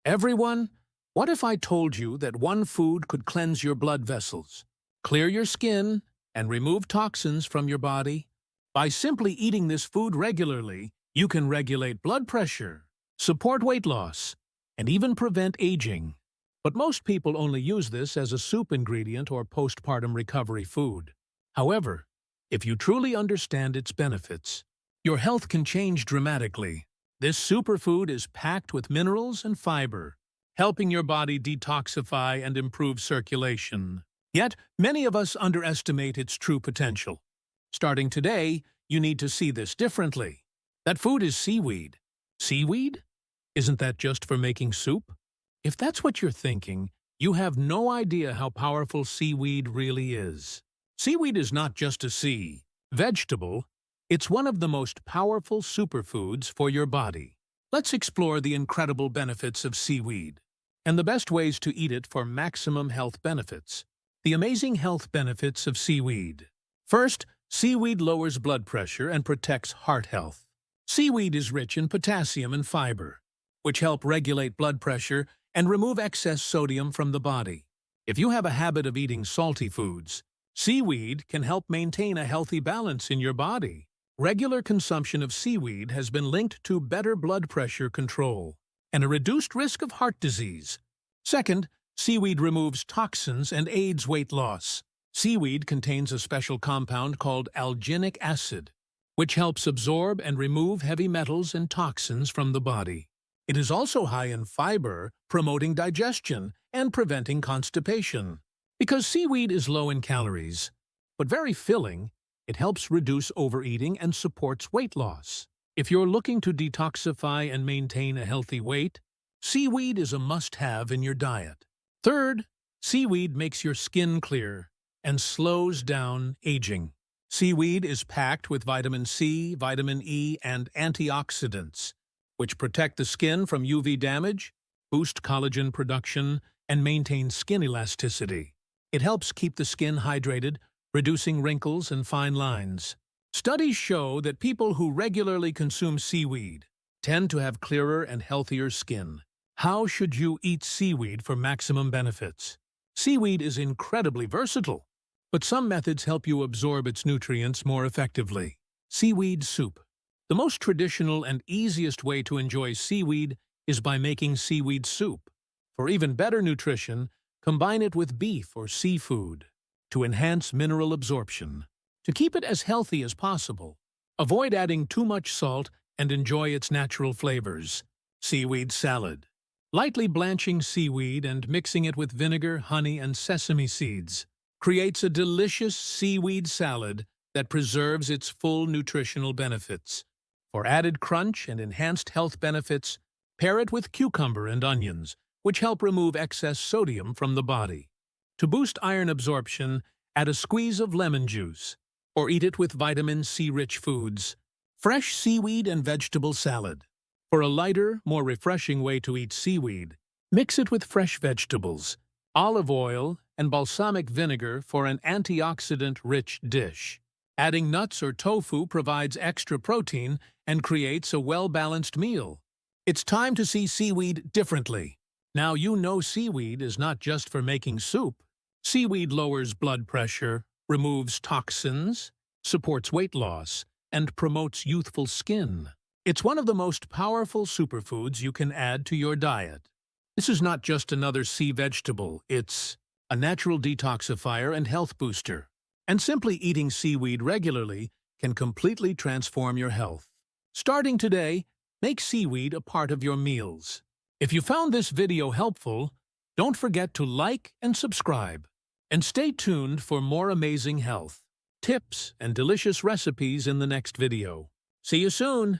Everyone, what if I told you that one food could cleanse your blood vessels, clear your skin, and remove toxins from your body? By simply eating this food regularly, you can regulate blood pressure, support weight loss, and even prevent aging. But most people only use this as a soup ingredient or postpartum recovery food. However, if you truly understand its benefits, your health can change dramatically. This superfood is packed with minerals and fiber, helping your body detoxify and improve circulation. Yet, many of us underestimate its true potential. Starting today, you need to see this differently. That food is seaweed. Seaweed? Isn't that just for making soup? If that's what you're thinking, you have no idea how powerful seaweed really is. Seaweed is not just a sea vegetable. It's one of the most powerful superfoods for your body. Let's explore the incredible benefits of seaweed and the best ways to eat it for maximum health benefits. The amazing health benefits of seaweed. First, seaweed lowers blood pressure and protects heart health. Seaweed is rich in potassium and fiber, which help regulate blood pressure and remove excess sodium from the body. If you have a habit of eating salty foods, seaweed can help maintain a healthy balance in your body. Regular consumption of seaweed has been linked to better blood pressure control and a reduced risk of heart disease. Second, seaweed removes toxins and aids weight loss. Seaweed contains a special compound called alginic acid, which helps absorb and remove heavy metals and toxins from the body. It is also high in fiber, promoting digestion and preventing constipation. Because seaweed is low in calories, but very filling, it helps reduce overeating and supports weight loss. If you're looking to detoxify and maintain a healthy weight, seaweed is a must-have in your diet. Third, seaweed makes your skin clear and slows down aging. Seaweed is packed with vitamin C, vitamin E, and antioxidants, which protect the skin from UV damage, boost collagen production, and maintain skin elasticity. It helps keep the skin hydrated, reducing wrinkles and fine lines. Studies show that people who regularly consume seaweed tend to have clearer and healthier skin. How should you eat seaweed for maximum benefits? Seaweed is incredibly versatile, but some methods help you absorb its nutrients more effectively. Seaweed soup. The most traditional and easiest way to enjoy seaweed is by making seaweed soup. For even better nutrition, combine it with beef or seafood to enhance mineral absorption. To keep it as healthy as possible, avoid adding too much salt and enjoy its natural flavors. Seaweed salad. Lightly blanching seaweed and mixing it with vinegar, honey, and sesame seeds creates a delicious seaweed salad that preserves its full nutritional benefits. For added crunch and enhanced health benefits, pair it with cucumber and onions, which help remove excess sodium from the body. To boost iron absorption, add a squeeze of lemon juice, or eat it with vitamin C-rich foods. Fresh seaweed and vegetable salad. For a lighter, more refreshing way to eat seaweed, mix it with fresh vegetables, olive oil, and balsamic vinegar for an antioxidant-rich dish. Adding nuts or tofu provides extra protein and creates a well-balanced meal. It's time to see seaweed differently. Now you know seaweed is not just for making soup. Seaweed lowers blood pressure, removes toxins, supports weight loss, and promotes youthful skin. It's one of the most powerful superfoods you can add to your diet. This is not just another sea vegetable, it's a natural detoxifier and health booster. And simply eating seaweed regularly can completely transform your health. Starting today, make seaweed a part of your meals. If you found this video helpful, don't forget to like and subscribe. And stay tuned for more amazing health tips and delicious recipes in the next video. See you soon!